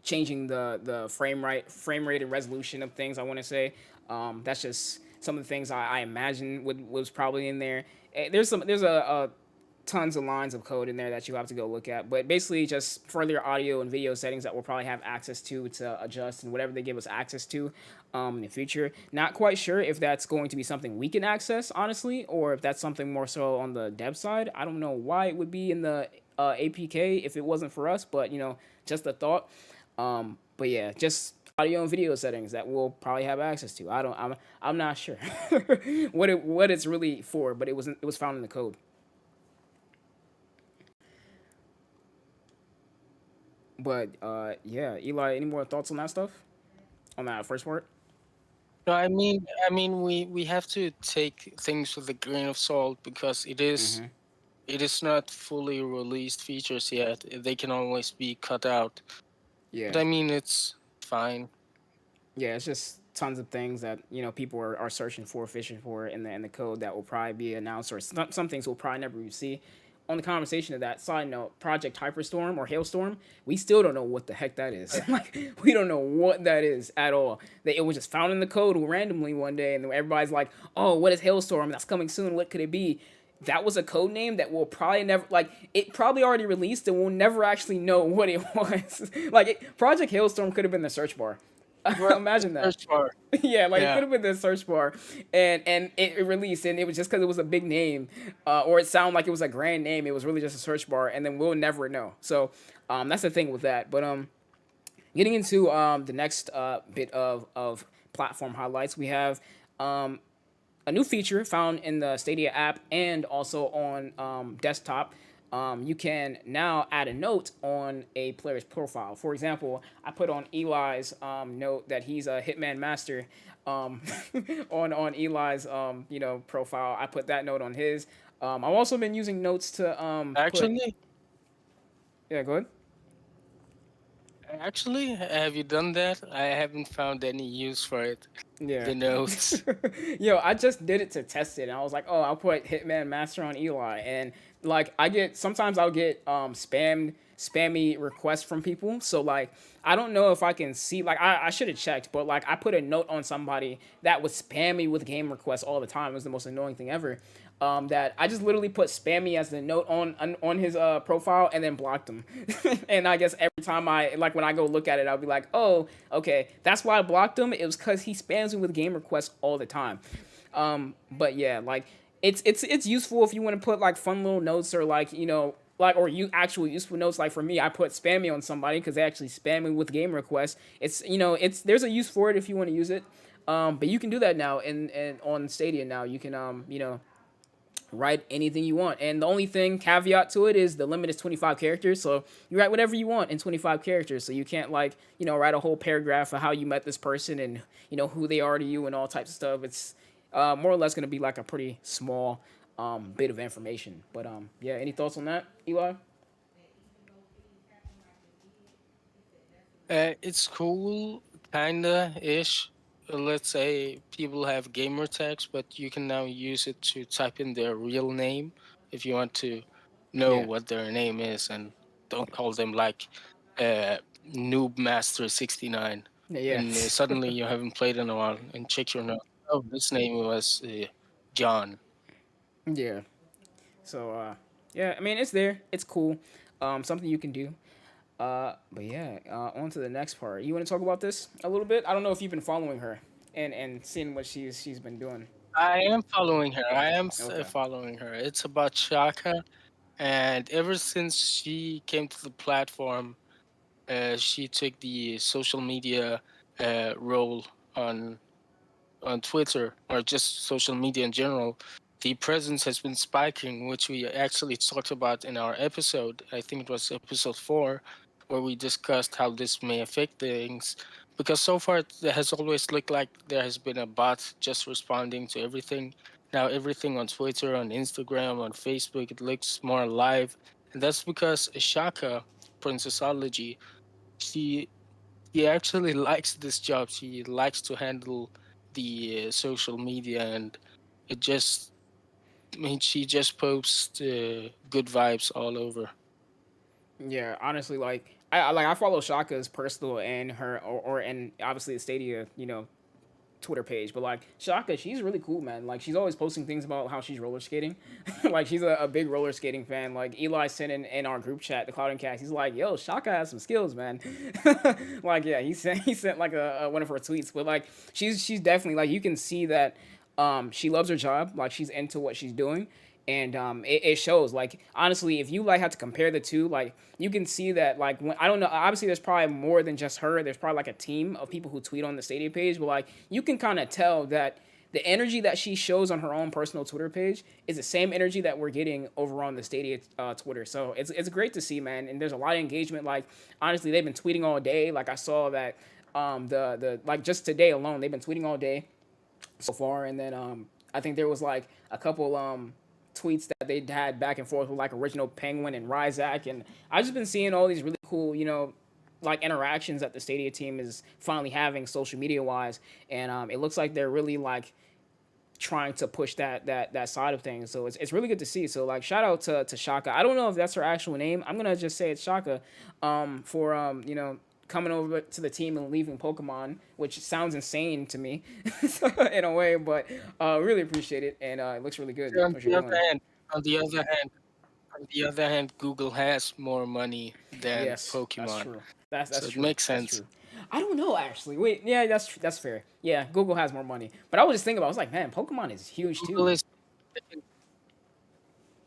changing the frame rate and resolution of things. I want to say that's just some of the things I imagine was probably in there. There's a tons of lines of code in there that you have to go look at. But basically, just further audio and video settings that we'll probably have access to adjust and whatever they give us access to in the future. Not quite sure if that's going to be something we can access, honestly, or if that's something more so on the dev side. I don't know why it would be in the APK if it wasn't for us, but just a thought. But yeah, just audio and video settings that we'll probably have access to. I'm not sure what it's really for, but it was found in the code. But yeah, Eli, any more thoughts on that stuff? On that first part? No, I mean, we have to take things with a grain of salt because Mm-hmm. it is not fully released features yet. They can always be cut out. But Yeah, I mean, it's fine. yeah. It's just tons of things that people are searching for, fishing for in the code that will probably be announced, or some things we'll probably never see. On the conversation of that side note, Project Hyperstorm or Hailstorm, we still don't know what the heck that is. Like we don't know what that is at all. It was just found in the code randomly one day, and everybody's like, "Oh, what is Hailstorm? That's coming soon. What could it be?" That was a code name that we'll probably never like. It probably already released, and we'll never actually know what it was. Project Hailstorm could have been the search bar. Well, the Imagine that. search bar. Yeah, like it Yeah. could have been the search bar, and it released, and it was just because it was a big name, or it sounded like it was a grand name. It was really just a search bar, and then we'll never know. So, that's the thing with that. But getting into the next bit of platform highlights, we have a new feature found in the Stadia app and also on desktop. You can now add a note on a player's profile. For example, I put on Eli's note that he's a Hitman Master on Eli's profile. I put that note on his. I've also been using notes to put. Actually, Yeah, go ahead. Actually, have you done that? I haven't found any use for it. Yeah. The notes. Yo, I just did it to test it, and I was like, oh, I'll put Hitman Master on Eli, and like I get sometimes I'll get spammy requests from people. So like I don't know if I can see like I should have checked, but like I put a note on somebody that was spammy with game requests all the time. It was the most annoying thing ever. That I just literally put spammy as the note on his profile and then blocked him. And I guess every time I like when I go look at it, I'll be like, oh, okay, that's why I blocked him. It was because he spams me with game requests all the time. But yeah, like it's useful if you want to put like fun little notes or like like or you actual useful notes. Like for me, I put spammy on somebody because they actually spam me with game requests. It's it's there's a use for it if you want to use it. But you can do that now and on Stadia now you can write anything you want. And the only thing caveat to it is the limit is 25 characters. So you write whatever you want in 25 characters. So you can't like, write a whole paragraph of how you met this person and, who they are to you and all types of stuff. It's more or less going to be like a pretty small bit of information. But yeah, any thoughts on that, Eli? It's cool, kinda ish. Let's say people have gamer tags, but you can now use it to type in their real name if you want to know Yeah. what their name is, and don't call them like uh, Noob Master 69. Yeah. And suddenly you haven't played in a while, and check your notes. Oh, this name was John. Yeah. So yeah, I mean it's there. It's cool. Something you can do. But yeah, on to the next part. You want to talk about this a little bit? I don't know if you've been following her and seeing what she's been doing. I am following her. I am Okay. following her. It's about Shaka, and ever since she came to the platform, she took the social media role on Twitter or just social media in general. The presence has been spiking, which we actually talked about in our episode. I think it was episode 4, where we discussed how this may affect things. Because so far, it has always looked like there has been a bot just responding to everything. Now, everything on Twitter, on Instagram, on Facebook, it looks more alive. And that's because Shaka, Princessology, she he actually likes this job. She likes to handle the social media, and it just, I mean, she just posts good vibes all over. Yeah, honestly, like I follow Shaka's personal and her or and obviously the Stadia, Twitter page. But like Shaka, she's really cool, man. Like she's always posting things about how she's roller skating. Like she's a big roller skating fan. Like Eli sent in our group chat, the Cloudian Cast. He's like, "Yo, Shaka has some skills, man." Like yeah, he sent like a one of her tweets. But like she's definitely like you can see that she loves her job. Like she's into what she's doing. And it shows like honestly if you like have to compare the two like you can see that like when I don't know obviously there's probably more than just her there's probably like a team of people who tweet on the Stadia page but like you can kind of tell that the energy that she shows on her own personal Twitter page is the same energy that we're getting over on the Stadia Twitter. So it's great to see, man. And there's a lot of engagement. Like honestly, they've been tweeting all day. Like I saw that the like just today alone, they've been tweeting all day so far. And then I think there was like a couple tweets that they had back and forth with like Original Penguin and Ryzak, and I've just been seeing all these really cool, like interactions that the Stadia team is finally having social media wise, and it looks like they're really like trying to push that side of things. So it's really good to see. So like shout out to Shaka. I don't know if that's her actual name. I'm gonna just say it's Shaka, for coming over to the team and leaving Pokemon, which sounds insane to me in a way, but really appreciate it and it looks really good On what the you're other doing. hand, on the other hand, on the other hand, Google has more money than Yes, that's Pokemon, true. That's so it true. makes That's sense. true. I don't know actually. Wait, yeah, that's fair. Yeah, Google has more money, but I was just thinking about. I was like, man, Pokemon is huge Google too. is,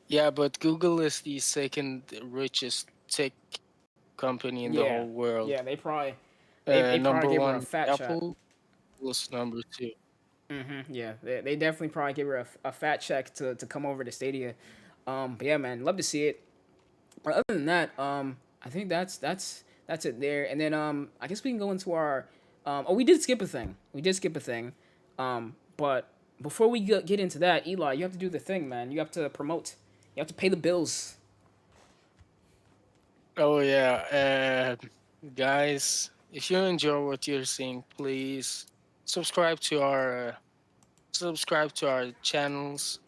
yeah, but Google is the second richest tech company in the Yeah, whole world. yeah, they probably Number gave her a one, fat shot. Apple was number 2. Yeah, they definitely probably gave her a fat check to come over to Stadia. But yeah, man, love to see it. But other than that, I think that's it there. And then I guess we can go into our oh we did skip a thing. We did skip a thing. But before we get into that, Eli, you have to do the thing, man. You have to promote. You have to pay the bills. Oh yeah. Guys, if you enjoy what you're seeing, please subscribe to our subscribe to our channels.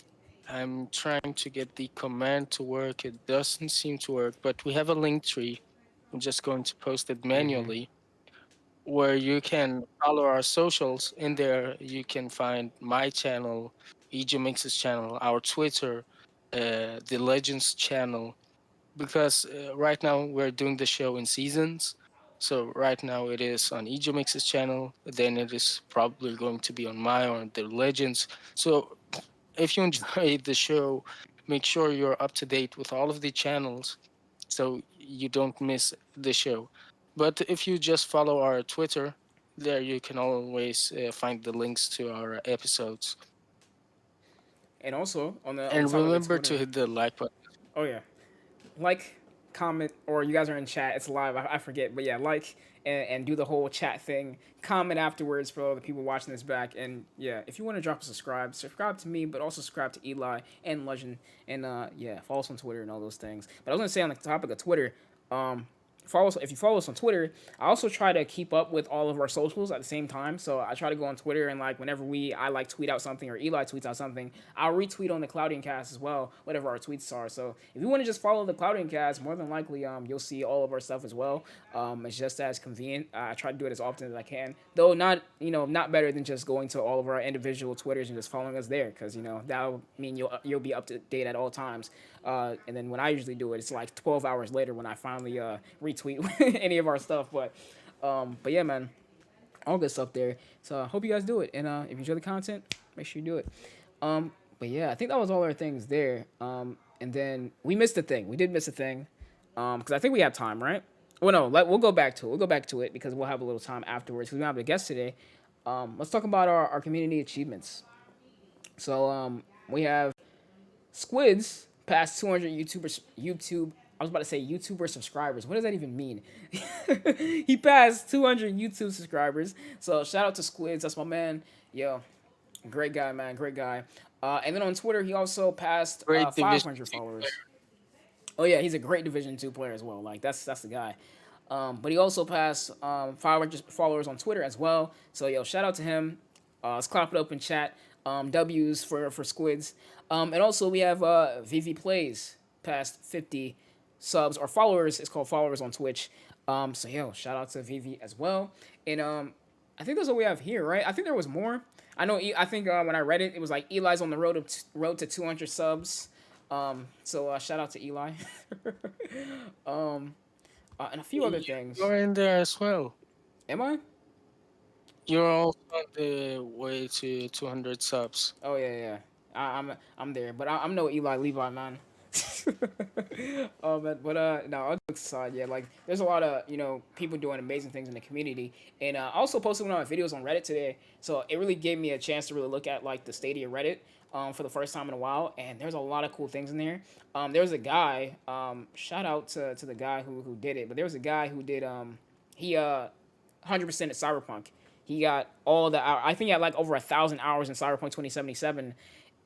I'm trying to get the command to work. It doesn't seem to work, but we have a link tree. I'm just going to post it Mm-hmm. manually where you can follow our socials. In there, you can find my channel, Ejahmix's channel, our Twitter, the Legends channel. Because right now we're doing the show in seasons. So right now it is on Ejahmix's channel. Then it is probably going to be on my or the Legends. So if you enjoy the show, make sure you're up to date with all of the channels so you don't miss the show. But if you just follow our Twitter, there you can always find the links to our episodes. And also on the And topic of remember to Twitter. hit the like button. Oh yeah, like, comment, or you guys are in chat. It's live. I forget, but yeah, like and do the whole chat thing. Comment afterwards for all the people watching this back. And yeah, if you want to drop a subscribe to me, but also subscribe to Eli and Legend. And yeah, follow us on Twitter and all those things. But I was gonna say on the topic of Twitter, um, follow us if you follow us on Twitter. I also try to keep up with all of our socials at the same time. So I try to go on Twitter and like whenever I like tweet out something or Eli tweets out something, I'll retweet on the Cloudian Cast as well, whatever our tweets are. So if you want to just follow the Cloudian Cast, more than likely you'll see all of our stuff as well. It's just as convenient. I try to do it as often as I can, though not not better than just going to all of our individual Twitters and just following us there, because that'll mean you'll be up to date at all times. And then when I usually do it, it's like 12 hours later when I finally retweet any of our stuff. But yeah, man, all good stuff there. So I hope you guys do it, and if you enjoy the content, make sure you do it. But yeah, I think that was all our things there. And then we missed a thing. We did miss a thing, because I think we have time, right? Well, no, we'll go back to it. We'll go back to it because we'll have a little time afterwards. Because we don't have a guest today. Let's talk about our community achievements. So we have Squids past 200 YouTubers. YouTube. I was about to say YouTuber subscribers. What does that even mean? He passed 200 YouTube subscribers. So shout out to Squids. That's my man. Yo, great guy, man. Great guy. And then on Twitter, he also passed Great Division 500 Two player. followers. Oh yeah, he's a great Division 2 player as well. Like that's the guy. But he also passed 500 followers on Twitter as well. So yo, shout out to him. Let's clap it up in chat. W's for Squids. And also we have VV Plays past 50 subs or followers. It's called followers on Twitch. So yo, shout out to VV as well. And I think that's what we have here, right? I think there was more. I know. I think when I read it, it was like Eli's on the road to 200 subs. So shout out to Eli. um, and a few other things. You're in there as well. Am I? You're also on the way to 200 subs. Oh yeah, yeah. I'm there, but I'm no Eli Levi, man. But no, all jokes aside, yeah, like there's a lot of people doing amazing things in the community, and I also posted one of my videos on Reddit today, so it really gave me a chance to really look at like the state of Reddit for the first time in a while, and there's a lot of cool things in there. There was a guy, shout out to the guy who did it, but there was a guy who did he 100% at Cyberpunk. He got all the I think he had like over 1,000 hours in Cyberpunk 2077,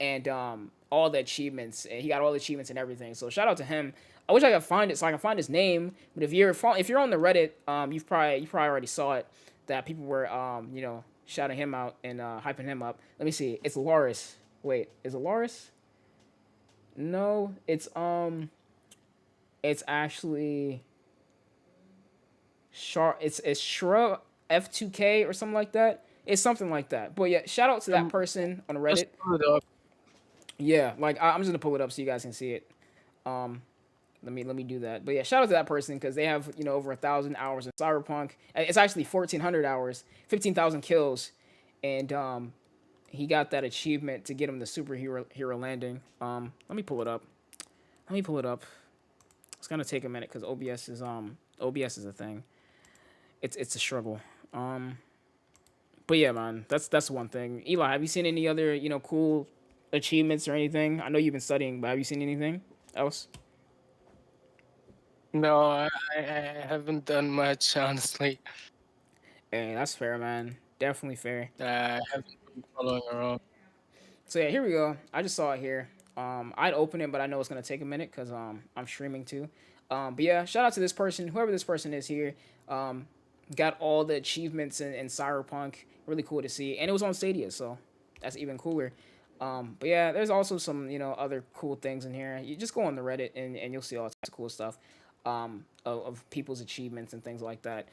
and all the achievements. And he got all the achievements and everything. So shout out to him. I wish I could find it so I can find his name. But if you're on the Reddit, you probably already saw it, that people were shouting him out and hyping him up. Let me see. It's Loris. Wait, is it Loris? No, it's actually it's Shrub F2K or something like that. It's something like that. But yeah, shout out to that Um, person on just Reddit. pull it up. Yeah, like I'm just gonna pull it up so you guys can see it. Um, let me do that. But yeah, shout out to that person because they have over 1,000 hours in Cyberpunk. It's actually 1,400 hours, 15,000 kills, and he got that achievement to get him the superhero hero landing. Let me pull it up. Let me pull it up. It's gonna take a minute because OBS is a thing. It's a struggle. But yeah, man, that's one thing. Eli, have you seen any other cool achievements or anything? I know you've been studying, but have you seen anything else? No, I haven't done much, honestly. Hey, that's fair, man. Definitely fair. I haven't been following around. So yeah, here we go. I just saw it here. I'd open it, but I know it's gonna take a minute because I'm streaming too. But yeah, shout out to this person, whoever this person is here. Got all the achievements in Cyberpunk. Really cool to see, and it was on Stadia, so that's even cooler. But yeah, there's also some other cool things in here. You just go on the Reddit and you'll see all types of cool stuff of people's achievements and things like that.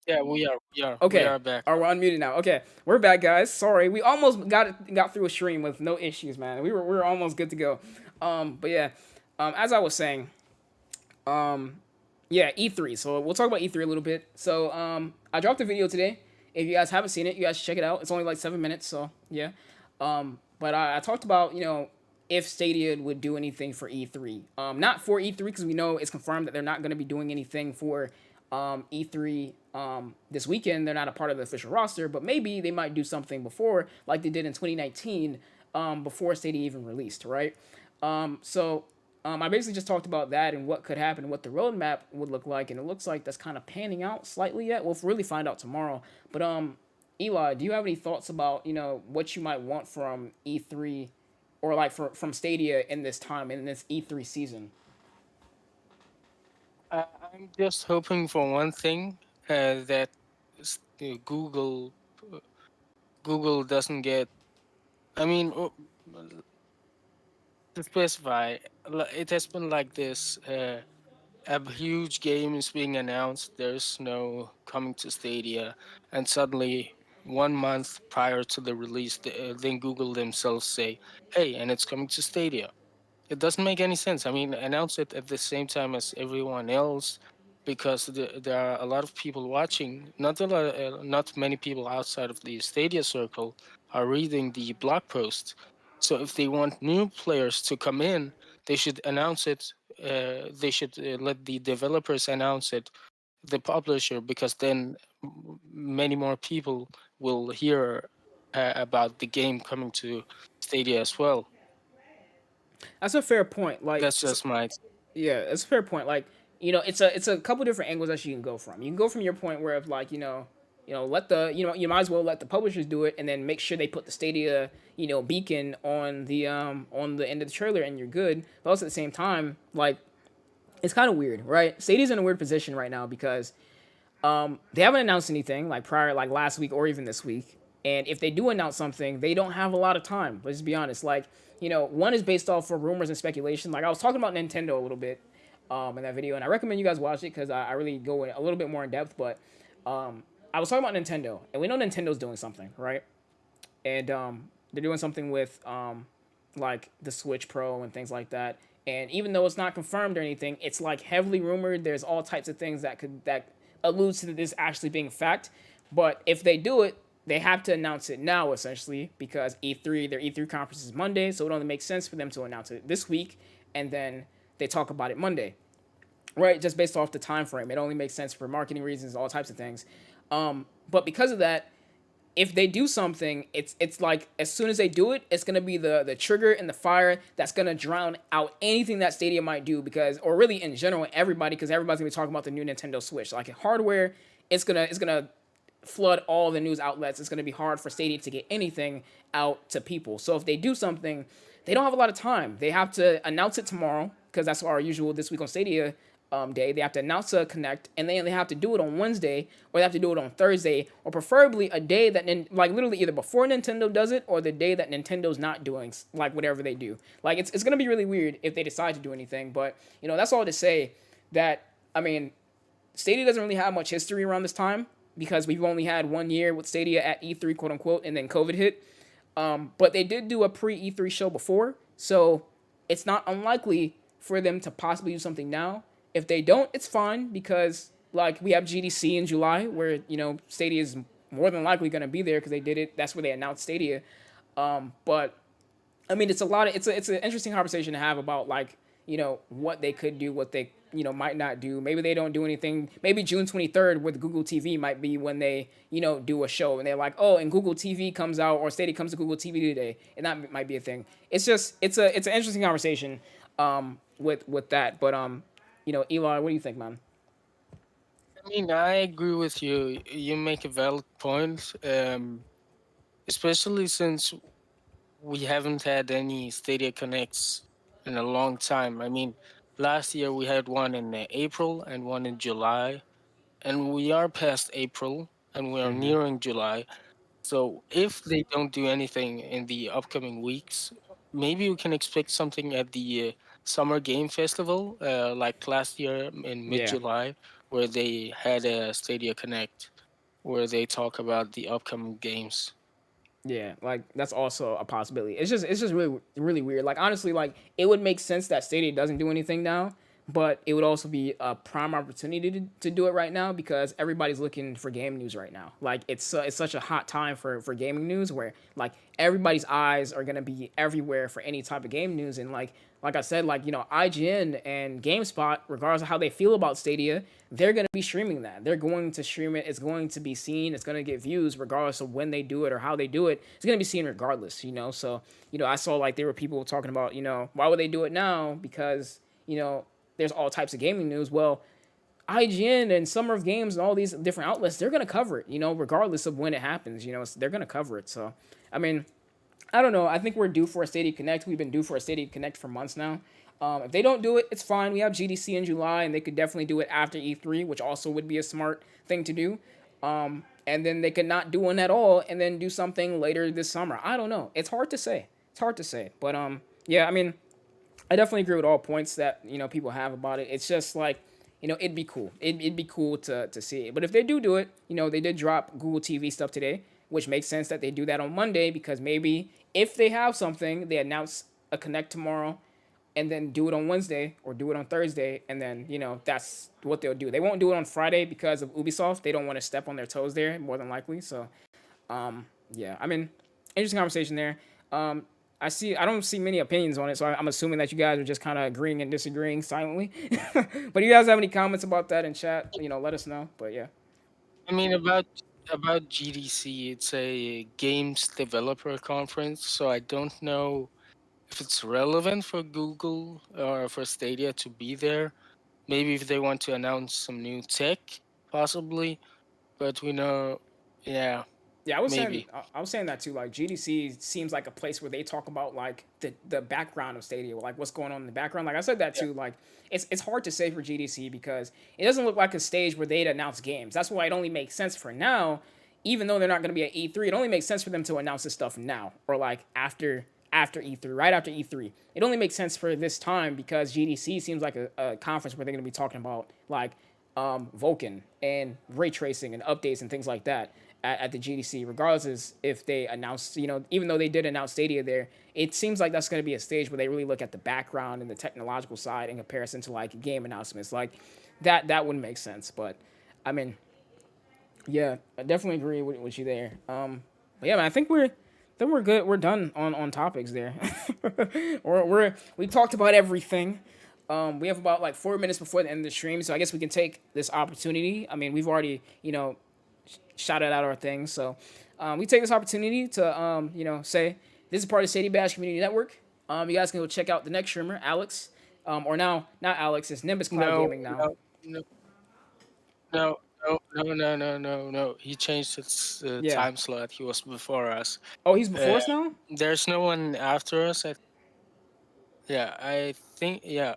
Yeah, we are Okay, back. are we unmuted now? Okay, we're back, guys. Sorry, we almost got through a stream with no issues, man. We were almost good to go. But yeah, as I was saying, um, yeah, E3. So we'll talk about E3 a little bit. So I dropped a video today. If you guys haven't seen it, you guys should check it out. It's only like 7 minutes, so yeah. But I talked about if Stadia would do anything for E3. Not for E3 because we know it's confirmed that they're not going to be doing anything for E3 this weekend. They're not a part of the official roster, but maybe they might do something before, like they did in 2019, before Stadia even released, right? I basically just talked about that and what could happen, what the roadmap would look like, and it looks like that's kind of panning out slightly yet. We'll really find out tomorrow. But Eli, do you have any thoughts about what you might want from E3 or like from Stadia in this time in this E3 season? I'm just hoping for one thing, that uh, Google doesn't get. I mean, to specify, it has been like this. A huge game is being announced. There's no coming to Stadia, and suddenly 1 month prior to the release, then Google themselves say, "Hey, and it's coming to Stadia." It doesn't make any sense. I mean, announce it at the same time as everyone else, because there are a lot of people watching. Not many people outside of the Stadia circle are reading the blog post. So if they want new players to come in, they should announce it. They should let the developers announce it, the publisher, because then many more people will hear about the game coming to Stadia as well. That's a fair point. That's just my. Yeah, it's a fair point. Like, it's a couple different angles that you can go from. You can go from your point where, if like, let the you might as well let the publishers do it, and then make sure they put the Stadia beacon on the end of the trailer, and you're good. But also at the same time, like, it's kind of weird, right? Stadia's in a weird position right now because they haven't announced anything like prior, like last week or even this week. And if they do announce something, they don't have a lot of time. Let's just be honest. Like, one is based off of rumors and speculation. Like I was talking about Nintendo a little bit in that video, and I recommend you guys watch it because I really go in a little bit more in depth. But I was talking about Nintendo, and we know Nintendo's doing something, right? And they're doing something with like the Switch Pro and things like that. And even though it's not confirmed or anything, it's like heavily rumored. There's all types of things that alludes to this actually being fact. But if they do it, they have to announce it now, essentially, because their E3 conference is Monday, so it only makes sense for them to announce it this week, and then they talk about it Monday, right? Just based off the time frame, it only makes sense for marketing reasons, all types of things. But because of that, if they do something, it's like as soon as they do it, it's gonna be the trigger and the fire that's gonna drown out anything that Stadia might do, because, or really in general everybody, because everybody's gonna be talking about the new Nintendo Switch. Like in hardware, it's gonna flood all the news outlets. It's gonna be hard for Stadia to get anything out to people. So if they do something, they don't have a lot of time. They have to announce it tomorrow because that's our usual this week on Stadia day. They have to announce a Connect, and then they have to do it on Wednesday, or they have to do it on Thursday, or preferably a day that, like literally either before Nintendo does it, or the day that Nintendo's not doing, like whatever they do. Like it's gonna be really weird if they decide to do anything. But that's all to say that, I mean, Stadia doesn't really have much history around this time because we've only had 1 year with Stadia at E3, quote unquote, and then COVID hit. But they did do a pre E3 show before, so it's not unlikely for them to possibly do something now. If they don't, it's fine because like we have GDC in July where Stadia is more than likely going to be there because they did it. That's where they announced Stadia. But I mean, it's an interesting conversation to have about like what they could do, what they might not do. Maybe they don't do anything. Maybe June 23rd with Google TV might be when they do a show and they're like, oh, and Google TV comes out or Stadia comes to Google TV today, and that might be a thing. It's just it's an interesting conversation with that. But Eli, what do you think, man? I mean, I agree with you. You make a valid point, especially since we haven't had any Stadia Connects in a long time. I mean, last year we had one in April and one in July, and we are past April and we are Mm-hmm. nearing July. So if they don't do anything in the upcoming weeks, maybe we can expect something at the Summer Game Festival, like last year in mid Yeah. July, where they had a Stadia Connect, where they talk about the upcoming games. Yeah, like that's also a possibility. It's just really weird. Like honestly, like it would make sense that Stadia doesn't do anything now, but it would also be a prime opportunity to do it right now because everybody's looking for game news right now. Like it's such a hot time for gaming news where like everybody's eyes are gonna be everywhere for any type of game news and like I said, like IGN and GameSpot, regardless of how they feel about Stadia, they're going to be streaming that. They're going to stream it. It's going to be seen. It's going to get views regardless of when they do it or how they do it. It's going to be seen regardless. So, I saw like there were people talking about, why would they do it now? Because, there's all types of gaming news. Well, IGN and Summer of Games and all these different outlets, they're going to cover it, regardless of when it happens. They're going to cover it. So, I mean, I don't know. I think we're due for a Stadia Connect. We've been due for a Stadia Connect for months now. If they don't do it, it's fine. We have GDC in July, and they could definitely do it after E3, which also would be a smart thing to do. And then they could not do one at all, and then do something later this summer. I don't know. It's hard to say. It's hard to say. But yeah. I mean, I definitely agree with all points that people have about it. It's just like it'd be cool. It'd be cool to see it. But if they do it, they did drop Google TV stuff today, which makes sense that they do that on Monday because maybe if they have something, they announce a Connect tomorrow, and then do it on Wednesday or do it on Thursday, and then that's what they'll do. They won't do it on Friday because of Ubisoft. They don't want to step on their toes there, more than likely. So yeah, I mean, interesting conversation there. I don't see many opinions on it, so I'm assuming that you guys are just kind of agreeing and disagreeing silently. But if you guys have any comments about that in chat, let us know. But yeah, I mean, about GDC, it's a games developer conference, so I don't know if it's relevant for Google or for Stadia to be there. Maybe if they want to announce some new tech, possibly. But we know, yeah, yeah, maybe. I was saying that too. Like GDC seems like a place where they talk about like the background of Stadia, like what's going on in the background. Like I said that Yeah. too. Like it's hard to say for GDC because it doesn't look like a stage where they'd announce games. That's why it only makes sense for now, even though they're not going to be at E3. It only makes sense for them to announce this stuff now or like after E3, right after E3. It only makes sense for this time because GDC seems like a conference where they're going to be talking about like Vulkan and ray tracing and updates and things like that at the GDC, regardless as if they announce, even though they did announce Stadia there, it seems like that's going to be a stage where they really look at the background and the technological side in comparison to like game announcements. Like that wouldn't make sense. But I mean, yeah, I definitely agree with you there. But yeah, man, I think we're good. We're done on topics there. We talked about everything. We have about like 4 minutes before the end of the stream, so I guess we can take this opportunity. I mean, we've already shouted out our things, so we take this opportunity to say this is part of Sadie Bash Community Network. You guys can go check out the next streamer, Alex, or now not Alex, it's Nimbus Cloud No, Gaming now. no, no, no, no. He changed his Yeah. time slot. He was before us. Oh, he's before Uh, us now. there's no one after us. Yeah, I think, yeah.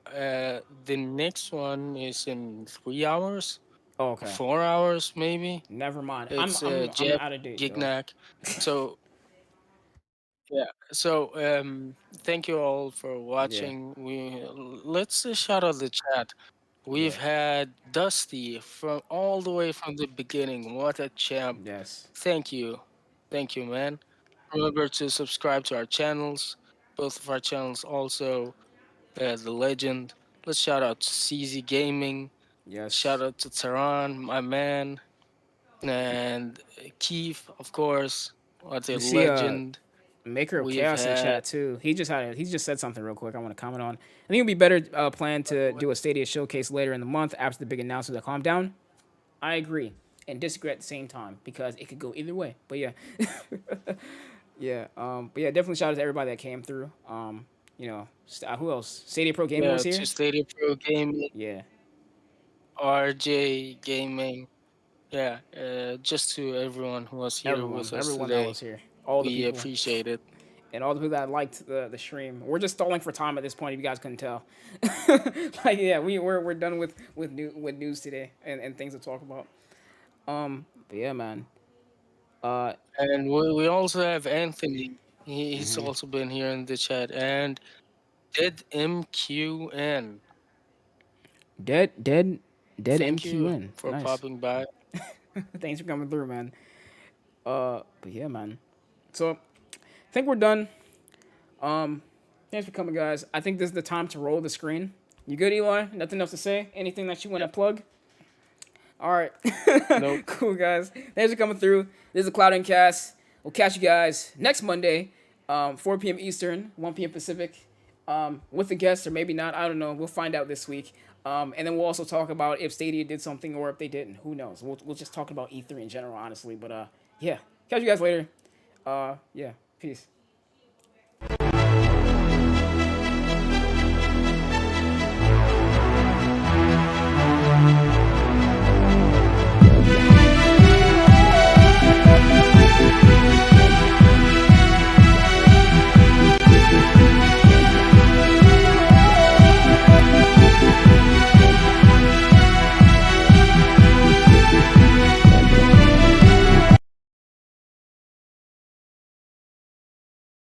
The next one is in 3 hours, Oh, okay. 4 hours, maybe. Never mind. I'm It's I'm I'm Jeff out of date though. Gignac. So yeah. So thank you all for Yeah. watching. Let's shout out the chat. We've Yeah. had Dusty from all the way from the beginning. What a champ! Yes. Thank you, man. Remember to subscribe to our channels, both of our channels. Also, the legend. Let's shout out to CZ Gaming. Shout Yes. out to Tehran, my man, and Keith, of course. What a We see legend. Maker of We've Chaos in had chat too. He just said something real quick. I want to comment on. I think it'd be better plan to do a Stadia showcase later in the month after the big announcement to calm down. I agree and disagree at the same time because it could go either way. But yeah, yeah. But yeah, definitely shout out to everybody that came through. Who else? Stadia Pro Gamer yeah was to here. Stadia Pro Gaming, Yeah, RJ Gaming. Yeah, just to everyone who was here with us everyone that today. was here, all the We people. appreciate it. And all the people that liked the stream. We're just stalling for time at this point. If you guys couldn't tell, like yeah, we're done with news today and things to talk about. But yeah, man. Uh, And we also have Anthony. He's also been here in the chat. And Dead MQN. dead dead dead Thank you MQN. for Nice. popping by. Thanks for coming through, man. But yeah, man. So I think we're done. Thanks for coming, guys. I think this is the time to roll the screen. You good, Eli? Nothing else to say? Anything that you want to plug? All right. Nope. Cool, guys. Thanks for coming through. This is the Cloudian Cast. We'll catch you guys next Monday, 4 p.m. Eastern, 1 p.m. Pacific, with the guests or maybe not. I don't know. We'll find out this week. And then we'll also talk about if Stadia did something or if they didn't. Who knows? We'll just talk about E3 in general, honestly. But yeah, catch you guys later. Yeah, peace.